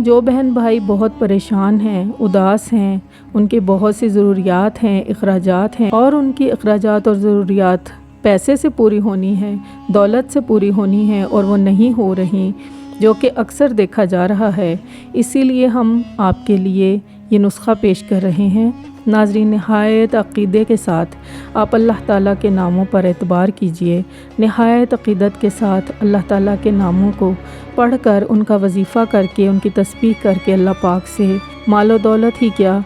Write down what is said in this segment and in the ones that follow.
جو بہن بھائی بہت پریشان ہیں، اداس ہیں، ان کے بہت سی ضروریات ہیں، اخراجات ہیں، اور ان کی اخراجات اور ضروریات پیسے سے پوری ہونی ہے، دولت سے پوری ہونی ہے اور وہ نہیں ہو رہی، جو کہ اکثر دیکھا جا رہا ہے، اسی لیے ہم آپ کے لیے یہ نسخہ پیش کر رہے ہیں۔ ناظرین، نہایت عقیدے کے ساتھ آپ اللہ تعالیٰ کے ناموں پر اعتبار کیجئے، نہایت عقیدت کے ساتھ اللہ تعالیٰ کے ناموں کو پڑھ کر، ان کا وظیفہ کر کے، ان کی تسبیح کر کے اللہ پاک سے مال و دولت ہی کیا،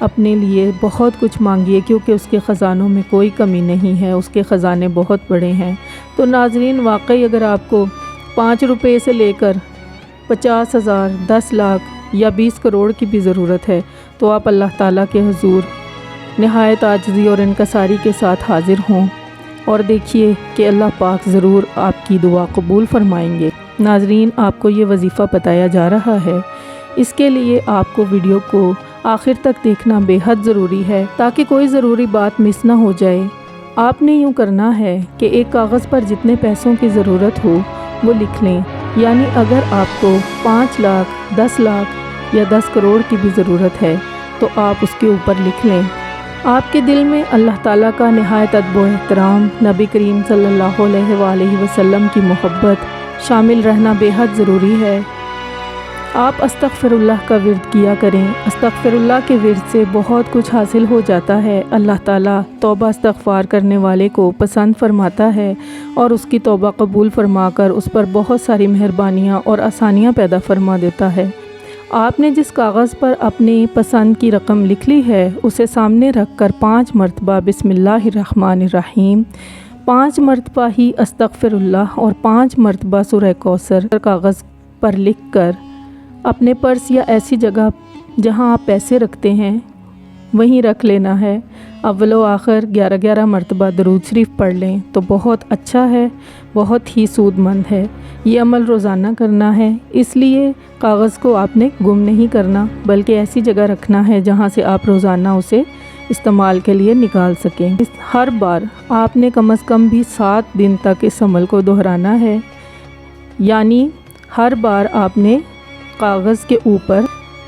اپنے لیے بہت کچھ مانگیے، کیونکہ اس کے خزانوں میں کوئی کمی نہیں ہے، اس کے خزانے بہت بڑے ہیں۔ تو ناظرین، واقعی اگر آپ کو 5 روپے سے لے کر 50,000، 10 لاکھ یا 20 کروڑ کی بھی ضرورت ہے تو آپ اللہ تعالیٰ کے حضور نہایت عاجزی اور انکساری کے ساتھ حاضر ہوں اور دیکھیے کہ اللہ پاک ضرور آپ کی دعا قبول فرمائیں گے۔ ناظرین، آپ کو یہ وظیفہ بتایا جا رہا ہے، اس کے لیے آپ کو ویڈیو کو آخر تک دیکھنا بے حد ضروری ہے تاکہ کوئی ضروری بات مس نہ ہو جائے۔ آپ نے یوں کرنا ہے کہ ایک کاغذ پر جتنے پیسوں کی ضرورت ہو وہ لکھ لیں، یعنی اگر آپ کو 5 لاکھ، 10 لاکھ یا 10 کروڑ کی بھی ضرورت ہے تو آپ اس کے اوپر لکھ لیں۔ آپ کے دل میں اللہ تعالیٰ کا نہایت ادب و احترام، نبی کریم صلی اللہ علیہ وآلہ وسلم کی محبت شامل رہنا بے حد ضروری ہے۔ آپ استغفر اللہ کا ورد کیا کریں، استغفر اللہ کے ورد سے بہت کچھ حاصل ہو جاتا ہے۔ اللہ تعالیٰ توبہ استغفار کرنے والے کو پسند فرماتا ہے اور اس کی توبہ قبول فرما کر اس پر بہت ساری مہربانیاں اور آسانیاں پیدا فرما دیتا ہے۔ آپ نے جس کاغذ پر اپنی پسند کی رقم لکھ لی ہے اسے سامنے رکھ کر 5 مرتبہ بسم اللہ الرحمن الرحیم، 5 مرتبہ ہی استغفر اللہ اور 5 مرتبہ سورہ کوثر کاغذ پر لکھ کر اپنے پرس یا ایسی جگہ جہاں آپ پیسے رکھتے ہیں وہیں رکھ لینا ہے۔ اول و آخر 11 مرتبہ درود شریف پڑھ لیں تو بہت اچھا ہے، بہت ہی سود مند ہے۔ یہ عمل روزانہ کرنا ہے، اس لیے کاغذ کو آپ نے گم نہیں کرنا بلکہ ایسی جگہ رکھنا ہے جہاں سے آپ روزانہ اسے استعمال کے لیے نکال سکیں۔ ہر بار آپ نے کم از کم بھی 7 دن تک اس عمل کو دہرانا ہے، یعنی ہر بار آپ نے کاغذ کے اوپر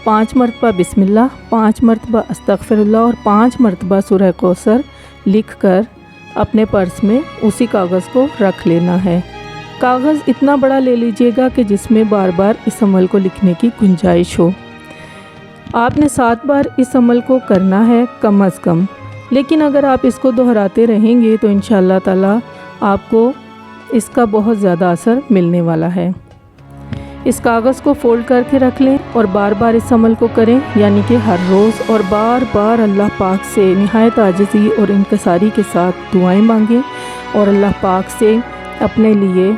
5 مرتبہ بسم اللہ، 5 مرتبہ استغفر اللہ اور 5 مرتبہ سورہ کوثر لکھ کر اپنے پرس میں اسی کاغذ کو رکھ لینا ہے۔ کاغذ اتنا بڑا لے لیجئے گا کہ جس میں بار بار اس عمل کو لکھنے کی گنجائش ہو۔ آپ نے 7 بار اس عمل کو کرنا ہے کم از کم، لیکن اگر آپ اس کو دہراتے رہیں گے تو انشاءاللہ تعالی آپ کو اس کا بہت زیادہ اثر ملنے والا ہے۔ اس کاغذ کو فولڈ کر کے رکھ لیں اور بار بار اس عمل کو کریں، یعنی کہ ہر روز اور بار بار اللہ پاک سے نہایت عاجزی اور انکساری کے ساتھ دعائیں مانگیں اور اللہ پاک سے اپنے لیے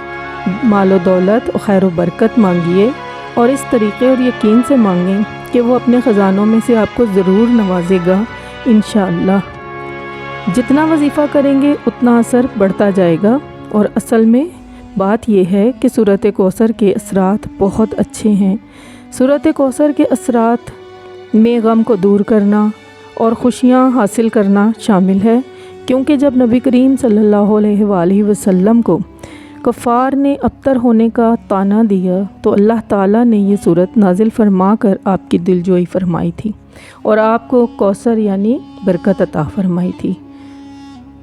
مال و دولت اور خیر و برکت مانگیے، اور اس طریقے اور یقین سے مانگیں کہ وہ اپنے خزانوں میں سے آپ کو ضرور نوازے گا انشاءاللہ۔ جتنا وظیفہ کریں گے اتنا اثر بڑھتا جائے گا، اور اصل میں بات یہ ہے کہ سورۃ کوثر کے اثرات بہت اچھے ہیں۔ سورۃ کوثر کے اثرات میں غم کو دور کرنا اور خوشیاں حاصل کرنا شامل ہے، کیونکہ جب نبی کریم صلی اللہ علیہ وآلہ وسلم کو کفار نے ابتر ہونے کا طعنہ دیا تو اللہ تعالیٰ نے یہ صورت نازل فرما کر آپ کی دلجوئی فرمائی تھی اور آپ کو کوثر یعنی برکت عطا فرمائی تھی۔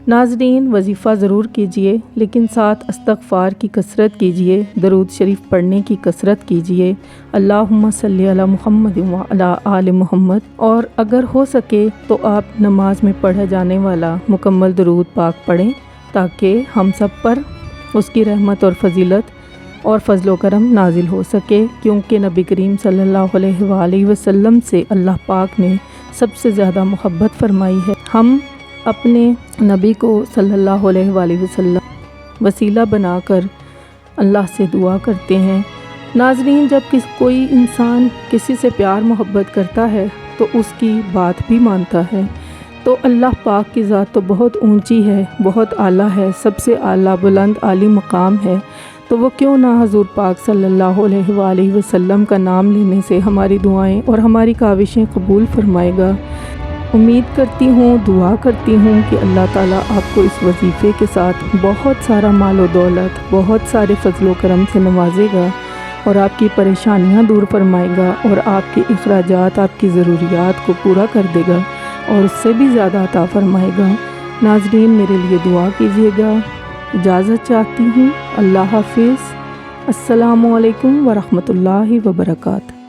ناظرین، وظیفہ ضرور کیجئے لیکن ساتھ استغفار کی کثرت کیجئے، درود شریف پڑھنے کی کثرت کیجئے، اللہم صلی علی محمد وعلی آل محمد، اور اگر ہو سکے تو آپ نماز میں پڑھا جانے والا مکمل درود پاک پڑھیں تاکہ ہم سب پر اس کی رحمت اور فضیلت اور فضل و کرم نازل ہو سکے، کیونکہ نبی کریم صلی اللہ علیہ وآلہ وسلم سے اللہ پاک نے سب سے زیادہ محبت فرمائی ہے۔ ہم اپنے نبی کو صلی اللہ علیہ وآلہ وسلم وسیلہ بنا کر اللہ سے دعا کرتے ہیں۔ ناظرین، جب کوئی انسان کسی سے پیار محبت کرتا ہے تو اس کی بات بھی مانتا ہے، تو اللہ پاک کی ذات تو بہت اونچی ہے، بہت اعلیٰ ہے، سب سے اعلیٰ بلند عالی مقام ہے، تو وہ کیوں نہ حضور پاک صلی اللہ علیہ وآلہ وسلم کا نام لینے سے ہماری دعائیں اور ہماری کاوشیں قبول فرمائے گا۔ امید کرتی ہوں، دعا کرتی ہوں کہ اللہ تعالیٰ آپ کو اس وظیفے کے ساتھ بہت سارا مال و دولت، بہت سارے فضل و کرم سے نوازے گا اور آپ کی پریشانیاں دور فرمائے گا اور آپ کے اخراجات، آپ کی ضروریات کو پورا کر دے گا اور اس سے بھی زیادہ عطا فرمائے گا۔ ناظرین میرے لیے دعا کیجیے گا۔ اجازت چاہتی ہوں۔ اللہ حافظ۔ السلام علیکم ورحمۃ اللہ وبرکاتہ۔